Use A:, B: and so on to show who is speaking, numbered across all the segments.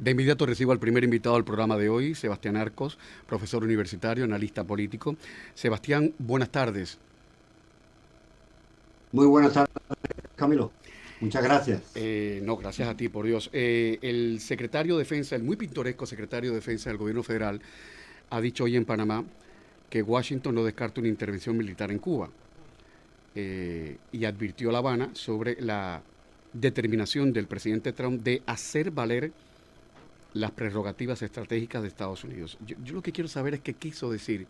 A: De inmediato recibo al primer invitado del programa de hoy, Sebastián Arcos, profesor universitario, analista político. Sebastián, buenas tardes.
B: Muy buenas tardes, Camilo. Muchas gracias.
A: No, gracias a ti, por Dios. El secretario de Defensa, el muy pintoresco secretario de Defensa del gobierno federal, ha dicho hoy en Panamá que Washington no descarta una intervención militar en Cuba y advirtió a La Habana sobre la determinación del presidente Trump de hacer valer las prerrogativas estratégicas de Estados Unidos. Yo lo que quiero saber es qué quiso decir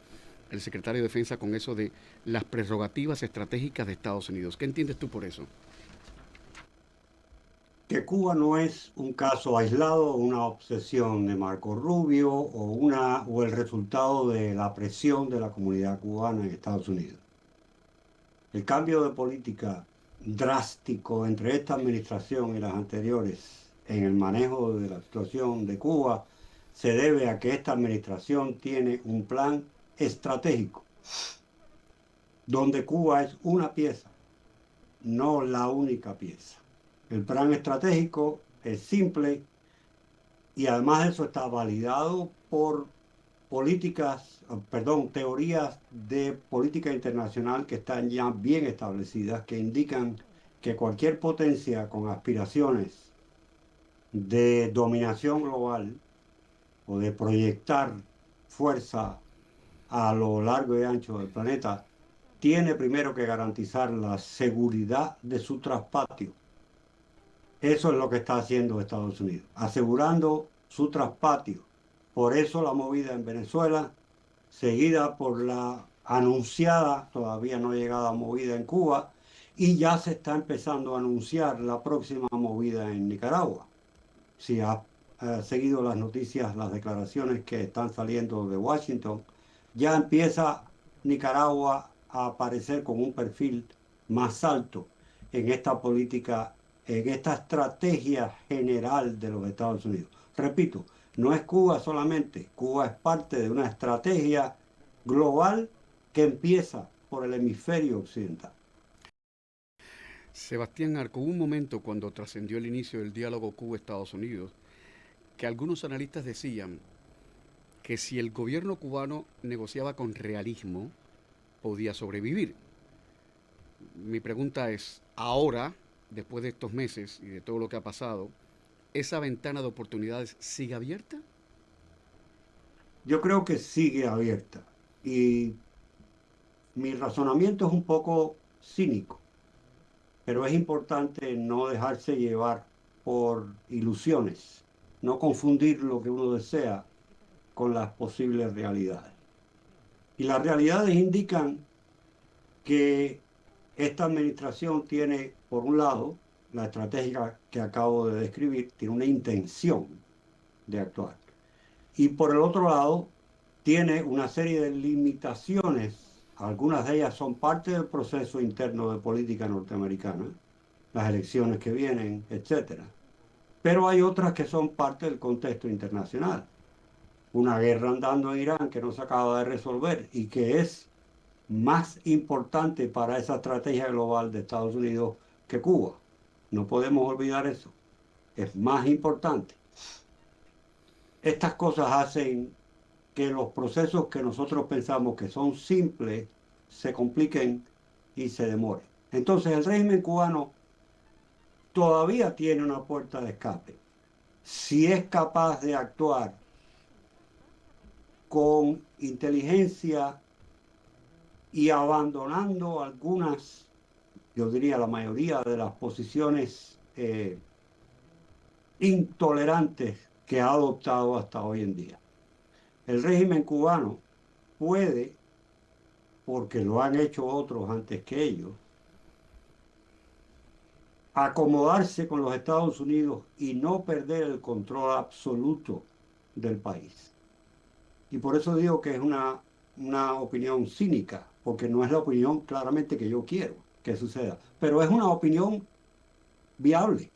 A: el secretario de Defensa con eso de las prerrogativas estratégicas de Estados Unidos. ¿Qué entiendes tú por eso?
B: Que Cuba no es un caso aislado, una obsesión de Marco Rubio o el resultado de la presión de la comunidad cubana en Estados Unidos. El cambio de política drástico entre esta administración y las anteriores en el manejo de la situación de Cuba se debe a que esta administración tiene un plan estratégico donde Cuba es una pieza, no la única pieza. El plan estratégico es simple y además de eso está validado por teorías de política internacional que están ya bien establecidas, que indican que cualquier potencia con aspiraciones de dominación global o de proyectar fuerza a lo largo y ancho del planeta, tiene primero que garantizar la seguridad de su traspatio. Eso es lo que está haciendo Estados Unidos, asegurando su traspatio. Por eso la movida en Venezuela, seguida por la anunciada, todavía no llegada movida en Cuba, y ya se está empezando a anunciar la próxima movida en Nicaragua. Si ha seguido las noticias, las declaraciones que están saliendo de Washington, ya empieza Nicaragua a aparecer con un perfil más alto en esta política, en esta estrategia general de los Estados Unidos. Repito, no es Cuba solamente, Cuba es parte de una estrategia global que empieza por el hemisferio occidental.
A: Sebastián Arco, hubo un momento cuando trascendió el inicio del diálogo Cuba-Estados Unidos que algunos analistas decían que si el gobierno cubano negociaba con realismo, podía sobrevivir. Mi pregunta es, ahora, después de estos meses y de todo lo que ha pasado, ¿esa ventana de oportunidades sigue abierta?
B: Yo creo que sigue abierta y mi razonamiento es un poco cínico, pero es importante no dejarse llevar por ilusiones, no confundir lo que uno desea con las posibles realidades. Y las realidades indican que esta administración tiene, por un lado, la estrategia que acabo de describir, tiene una intención de actuar. Y por el otro lado, tiene una serie de limitaciones, algunas de ellas son parte del proceso interno de política norteamericana, las elecciones que vienen, etcétera. Pero hay otras que son parte del contexto internacional. Una guerra andando en Irán que no se acaba de resolver y que es más importante para esa estrategia global de Estados Unidos que Cuba. No podemos olvidar eso. Es más importante. Estas cosas hacen que los procesos que nosotros pensamos que son simples se compliquen y se demoren. Entonces el régimen cubano todavía tiene una puerta de escape. Si es capaz de actuar con inteligencia y abandonando algunas, yo diría la mayoría de las posiciones intolerantes que ha adoptado hasta hoy en día. El régimen cubano puede, porque lo han hecho otros antes que ellos, acomodarse con los Estados Unidos y no perder el control absoluto del país. Y por eso digo que es una opinión cínica, porque no es la opinión claramente que yo quiero que suceda, pero es una opinión viable.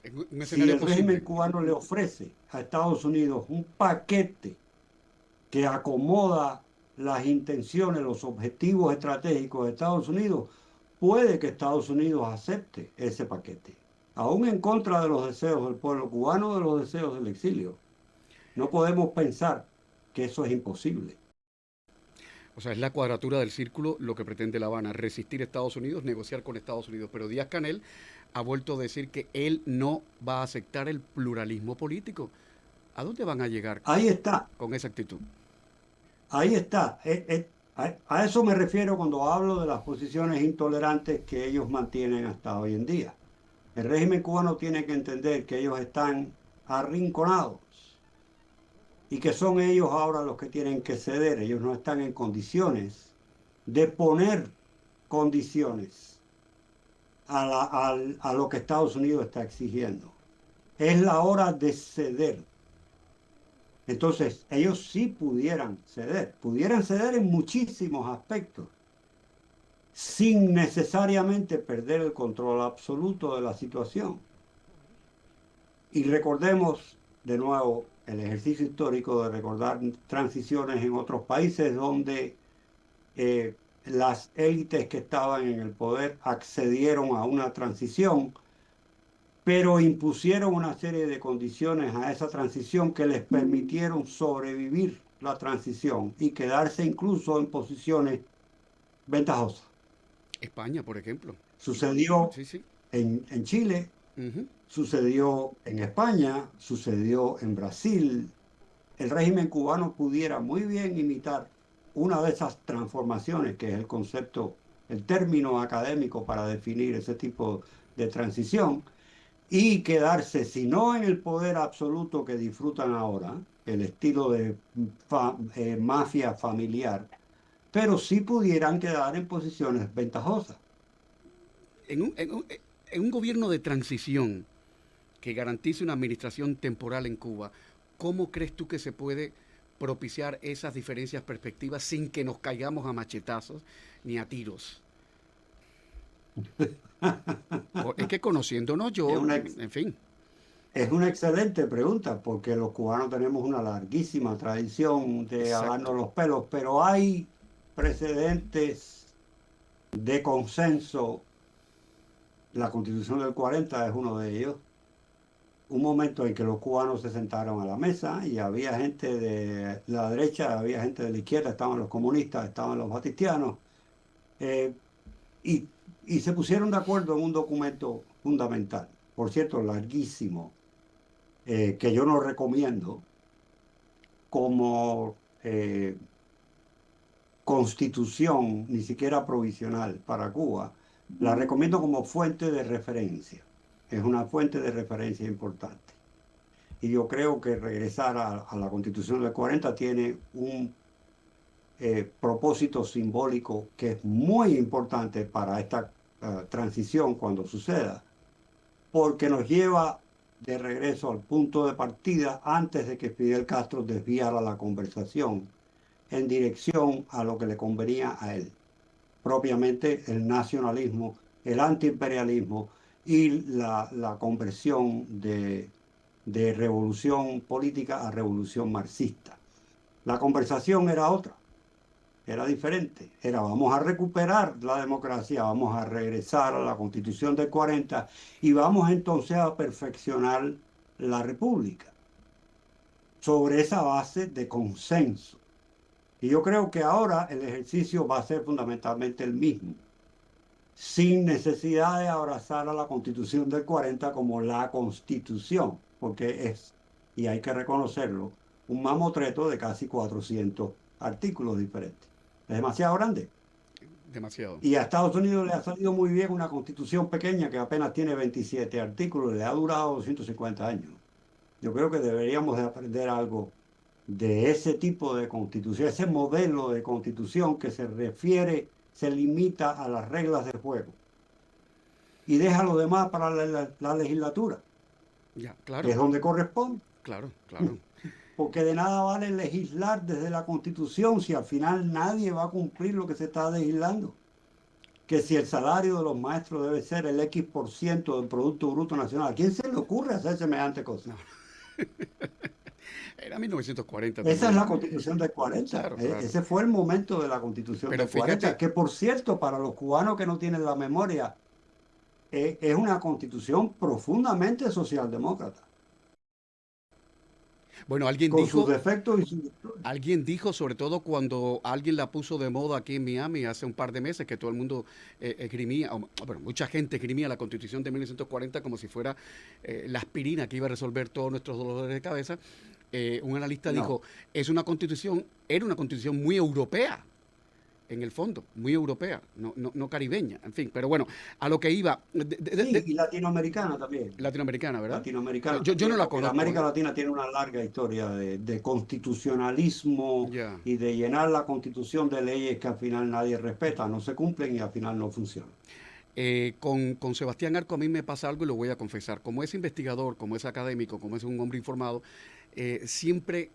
A: En un
B: Si
A: escenario
B: el régimen
A: posible.
B: cubano le ofrece a Estados Unidos un paquete que acomoda las intenciones, los objetivos estratégicos de Estados Unidos, puede que Estados Unidos acepte ese paquete. aún en contra de los deseos del pueblo cubano, de los deseos del exilio. No podemos pensar que eso es imposible.
A: O sea, es la cuadratura del círculo lo que pretende La Habana, resistir a Estados Unidos, negociar con Estados Unidos. Pero Díaz-Canel ha vuelto a decir que él no va a aceptar el pluralismo político. ¿A dónde van a llegar
B: Ahí está,
A: con esa actitud?
B: ahí está. A eso me refiero cuando hablo de las posiciones intolerantes que ellos mantienen hasta hoy en día. El régimen cubano tiene que entender que ellos están arrinconados y que son ellos ahora los que tienen que ceder. Ellos no están en condiciones de poner condiciones a lo que Estados Unidos está exigiendo. Es la hora de ceder. Entonces, ellos sí pudieran ceder en muchísimos aspectos, sin necesariamente perder el control absoluto de la situación. Y recordemos de nuevo el ejercicio histórico de recordar transiciones en otros países donde las élites que estaban en el poder accedieron a una transición, pero impusieron una serie de condiciones a esa transición que les permitieron sobrevivir la transición y quedarse incluso en posiciones ventajosas.
A: España, por ejemplo.
B: Sucedió
A: Sí, sí.
B: en Chile,
A: Ujú.
B: sucedió en España, sucedió en Brasil. El régimen cubano pudiera muy bien imitar una de esas transformaciones, que es el concepto, el término académico para definir ese tipo de transición, y quedarse, si no en el poder absoluto que disfrutan ahora, el estilo de mafia familiar, pero sí pudieran quedar en posiciones ventajosas.
A: En un gobierno de transición que garantice una administración temporal en Cuba, ¿cómo crees tú que se puede propiciar esas diferencias perspectivas sin que nos caigamos a machetazos ni a tiros? Es que conociéndonos
B: Es
A: yo,
B: una,
A: en fin.
B: es una excelente pregunta, porque los cubanos tenemos una larguísima tradición de
A: Exacto.
B: agarrarnos los pelos, pero hay precedentes de consenso. La Constitución del 40 es uno de ellos. Un momento en que los cubanos se sentaron a la mesa y había gente de la derecha, había gente de la izquierda, estaban los comunistas, estaban los batistianos, eh, y, y se pusieron de acuerdo en un documento fundamental, por cierto, larguísimo, que yo no recomiendo como constitución, ni siquiera provisional para Cuba. La recomiendo como fuente de referencia. Es una fuente de referencia importante. Y yo creo que regresar a la Constitución del 40 tiene un propósito simbólico que es muy importante para esta transición cuando suceda, porque nos lleva de regreso al punto de partida antes de que Fidel Castro desviara la conversación en dirección a lo que le convenía a él, propiamente el nacionalismo, el antiimperialismo y la conversión de revolución política a revolución marxista. La conversación era otra, era diferente, era vamos a recuperar la democracia, vamos a regresar a la Constitución del 40 y vamos entonces a perfeccionar la república sobre esa base de consenso. Y yo creo que ahora el ejercicio va a ser fundamentalmente el mismo, sin necesidad de abrazar a la Constitución del 40 como la Constitución, porque es, y hay que reconocerlo, un mamotreto de casi 400 artículos diferentes. Es demasiado grande.
A: Demasiado.
B: Y a Estados Unidos le ha salido muy bien una constitución pequeña que apenas tiene 27 artículos, le ha durado 250 años. Yo creo que deberíamos de aprender algo de ese tipo de constitución, ese modelo de constitución que se refiere, se limita a las reglas del juego y deja lo demás para la legislatura,
A: Ya,
B: que
A: claro,
B: es donde corresponde.
A: claro, claro.
B: Porque de nada vale legislar desde la Constitución si al final nadie va a cumplir lo que se está legislando. Que si el salario de los maestros debe ser el X% del Producto Bruto Nacional, ¿a quién se le ocurre hacer semejante cosa?
A: No. Era 1940
B: Esa es
A: también.
B: la Constitución del 40.
A: Claro, claro.
B: Ese fue el momento de la Constitución
A: Pero
B: del 40,
A: fíjate,
B: que por cierto, para los cubanos que no tienen la memoria, es una constitución profundamente socialdemócrata,
A: Bueno,
B: con sus defectos y sus virtudes.
A: alguien dijo, sobre todo cuando alguien la puso de moda aquí en Miami hace un par de meses, que todo el mundo esgrimía, bueno, mucha gente esgrimía la Constitución de 1940 como si fuera la aspirina que iba a resolver todos nuestros dolores de cabeza. Un analista
B: No.
A: dijo, era una constitución muy europea, en el fondo, muy europea, no caribeña, en fin, pero bueno, a lo que iba,
B: Sí, y latinoamericana también.
A: latinoamericana, ¿verdad?
B: Latinoamericana
A: Yo no
B: también,
A: la
B: porque la
A: conozco, ¿eh?
B: América Latina tiene una larga historia de constitucionalismo
A: Ya.
B: y de llenar la constitución de leyes que al final nadie respeta, no se cumplen y al final no funcionan.
A: Con Sebastián Arco a mí me pasa algo y lo voy a confesar. Como es investigador, como es académico, como es un hombre informado, siempre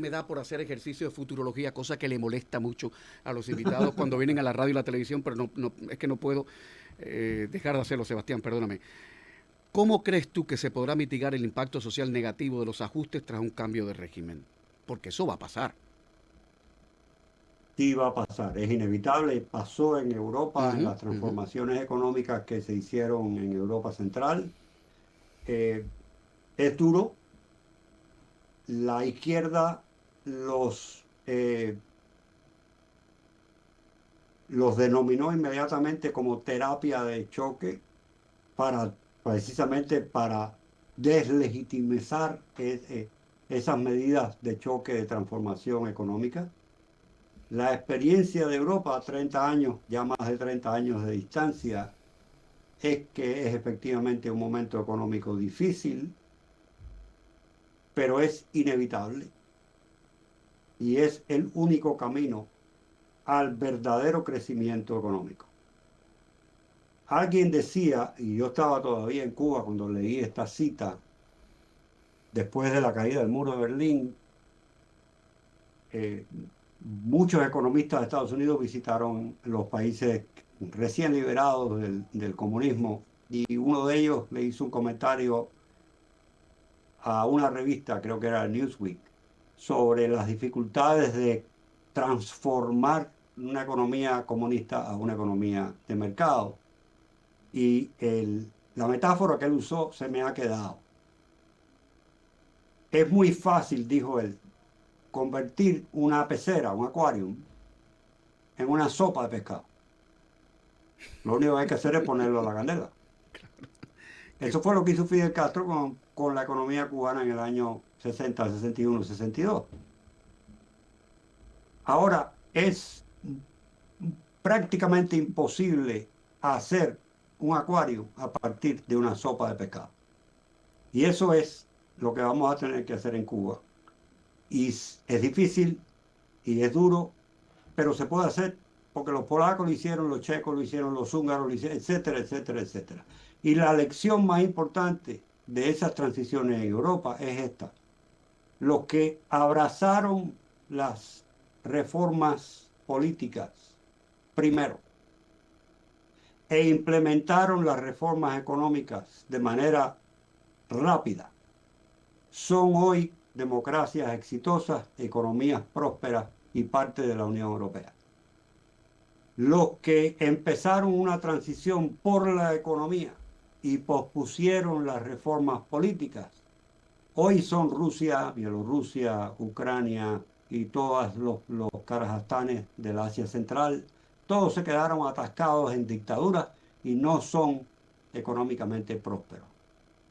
A: me da por hacer ejercicio de futurología, cosa que le molesta mucho a los invitados cuando vienen a la radio y la televisión, pero es que no puedo dejar de hacerlo, Sebastián, perdóname. ¿Cómo crees tú que se podrá mitigar el impacto social negativo de los ajustes tras un cambio de régimen? Porque eso va a pasar.
B: Sí va a pasar, es inevitable, pasó en Europa en
A: Ujú,
B: las
A: ujú.
B: transformaciones económicas que se hicieron en Europa Central. Eh, es duro, la izquierda los denominó inmediatamente como terapia de choque para precisamente para deslegitimizar esas medidas de choque de transformación económica. La experiencia de Europa, 30 años, ya más de 30 años de distancia, es que es efectivamente un momento económico difícil, pero es inevitable y es el único camino al verdadero crecimiento económico. Alguien decía, y yo estaba todavía en Cuba cuando leí esta cita, después de la caída del muro de Berlín, eh, muchos economistas de Estados Unidos visitaron los países recién liberados del comunismo y uno de ellos le hizo un comentario a una revista, creo que era Newsweek, sobre las dificultades de transformar una economía comunista a una economía de mercado. Y la metáfora que él usó se me ha quedado. Es muy fácil, dijo él, convertir una pecera, un acuario, en una sopa de pescado. Lo único que hay que hacer es ponerlo a la candela.
A: Que,
B: Eso fue lo que hizo Fidel Castro con la economía cubana en el año 60, 61, 62. Ahora es prácticamente imposible hacer un acuario a partir de una sopa de pescado. Y eso es lo que vamos a tener que hacer en Cuba. Y es difícil y es duro, pero se puede hacer porque los polacos lo hicieron, los checos lo hicieron, los húngaros lo hicieron, etcétera, etcétera, etcétera. Y la lección más importante de esas transiciones en Europa es esta. Los que abrazaron las reformas políticas primero e implementaron las reformas económicas de manera rápida son hoy democracias exitosas, economías prósperas y parte de la Unión Europea. Los que empezaron una transición por la economía y pospusieron las reformas políticas, hoy son Rusia, Bielorrusia, Ucrania y todos los Kazajstanes del Asia Central. Todos se quedaron atascados en dictaduras y no son económicamente prósperos.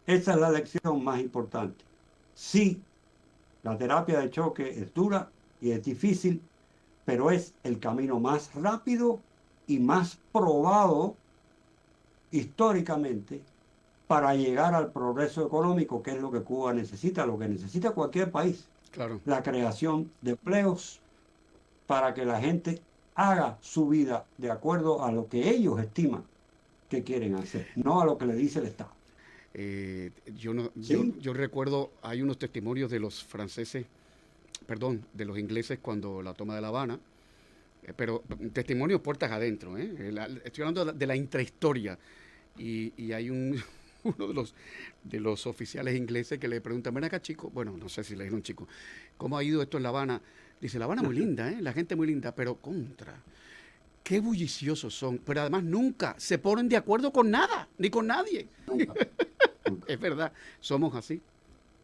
B: Esa es la lección más importante. Sí, la terapia de choque es dura y es difícil, pero es el camino más rápido y más probado históricamente para llegar al progreso económico, que es lo que Cuba necesita, lo que necesita cualquier país,
A: claro.
B: la creación de empleos para que la gente haga su vida de acuerdo a lo que ellos estiman que quieren hacer, no a lo que le dice el Estado.
A: Yo, no,
B: ¿Sí?
A: yo recuerdo, hay unos testimonios de los franceses, perdón, de los ingleses cuando la toma de La Habana, pero testimonios puertas adentro, ¿eh? Estoy hablando de la intrahistoria. Y hay uno de los oficiales ingleses que le pregunta, ven acá chico, bueno, no sé si le dijeron chico, ¿cómo ha ido esto en La Habana? Dice, La Habana muy linda, ¿eh? La gente muy linda, pero contra. Qué bulliciosos son, pero además nunca se ponen de acuerdo con nada, ni con nadie.
B: Nunca, nunca,
A: Es verdad, somos así,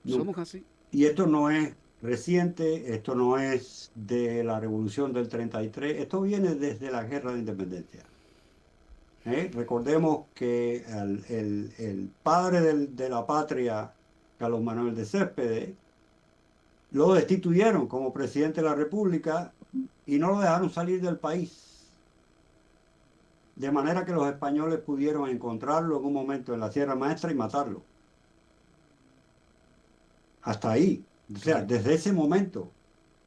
A: somos
B: nunca.
A: así.
B: Y esto no es reciente, esto no es de la Revolución del 33, esto viene desde la Guerra de Independencia. Recordemos que el padre de la patria, Carlos Manuel de Céspedes, lo destituyeron como presidente de la República y no lo dejaron salir del país. De manera que los españoles pudieron encontrarlo en un momento en la Sierra Maestra y matarlo. Hasta ahí. O sea, desde ese momento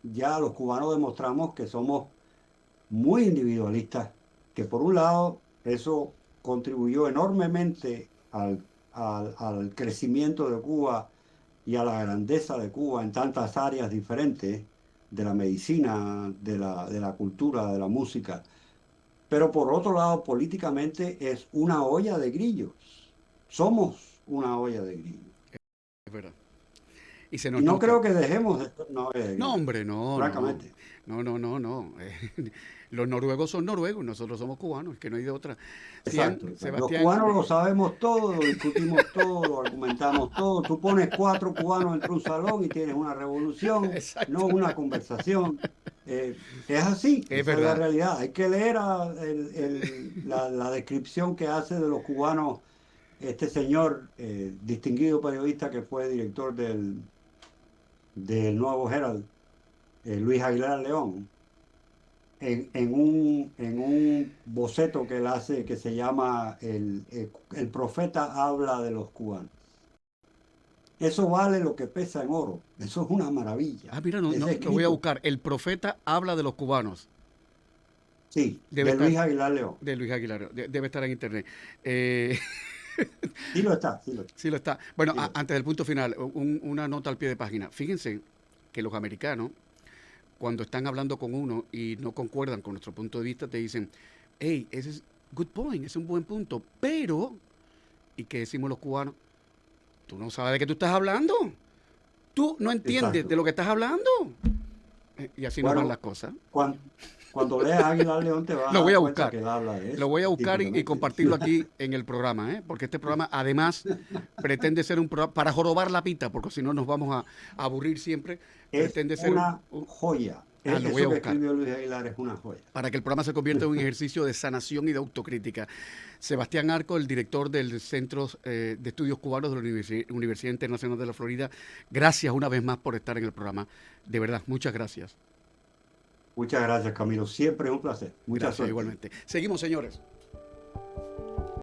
B: ya los cubanos demostramos que somos muy individualistas, que por un lado eso contribuyó enormemente al crecimiento de Cuba y a la grandeza de Cuba en tantas áreas diferentes, de la medicina, de la cultura, de la música. Pero por otro lado, políticamente es una olla de grillos. Somos una olla de grillos.
A: Es verdad. Y se
B: Y
A: nos
B: no
A: nota.
B: creo que dejemos de ser una olla de
A: No,
B: grillos,
A: hombre, no, no.
B: francamente.
A: No, no, no, no. Los noruegos son noruegos, nosotros somos cubanos, es que no hay de otra.
B: Exacto, exacto. Los
A: Sebastián,
B: cubanos lo sabemos todo, lo discutimos todo, lo argumentamos todo. Tú pones 4 cubanos entre un salón y tienes una revolución, no
A: exacto,
B: una conversación. Es así,
A: es
B: esa es la
A: verdad.
B: realidad. Hay que leer la descripción que hace de los cubanos este señor, distinguido periodista que fue director del Nuevo Herald, Luis Aguilar León, en un boceto que él hace que se llama el profeta habla de los cubanos. Eso vale lo que pesa en oro. Eso es una maravilla.
A: Ah, mira, no,
B: Ese
A: no, lo voy a
B: escrito,
A: buscar. El profeta habla de los cubanos.
B: sí,
A: Debe
B: de
A: estar,
B: Luis Aguilar León.
A: de Luis Aguilar, debe estar en internet. Eh,
B: Sí lo está, sí lo está.
A: sí lo está. Bueno,
B: Sí lo está.
A: antes del punto final, una nota al pie de página. Fíjense que los americanos, cuando están hablando con uno y no concuerdan con nuestro punto de vista, te dicen, hey, ese es good point, ese es un buen punto, pero, ¿y qué decimos los cubanos? Tú no sabes de qué tú estás hablando. Tú no entiendes de
B: Exacto.
A: lo que estás hablando. Y así nos van las
B: Bueno,
A: cosas.
B: cuando leas Aguilar León te vas
A: Lo
B: a
A: voy
B: dar
A: a
B: cuenta
A: buscar.
B: que él habla de
A: Lo
B: eso,
A: voy a buscar y
B: típicamente.
A: compartirlo aquí en el programa, ¿eh? Porque este programa además pretende ser un programa para jorobar la pita, porque si no nos vamos a aburrir siempre.
B: Es
A: Pretende ser
B: una joya.
A: lo voy a
B: Eso que
A: buscar.
B: escribió Luis Aguilar es una joya.
A: Para que el programa se convierta en un ejercicio de sanación y de autocrítica. Sebastián Arco, el director del Centro de Estudios Cubanos de la Universidad Internacional de la Florida, gracias una vez más por estar en el programa. De verdad, muchas gracias.
B: Muchas gracias, Camilo. Siempre es un placer. Mucha
A: Gracias
B: suerte.
A: igualmente. Seguimos, señores.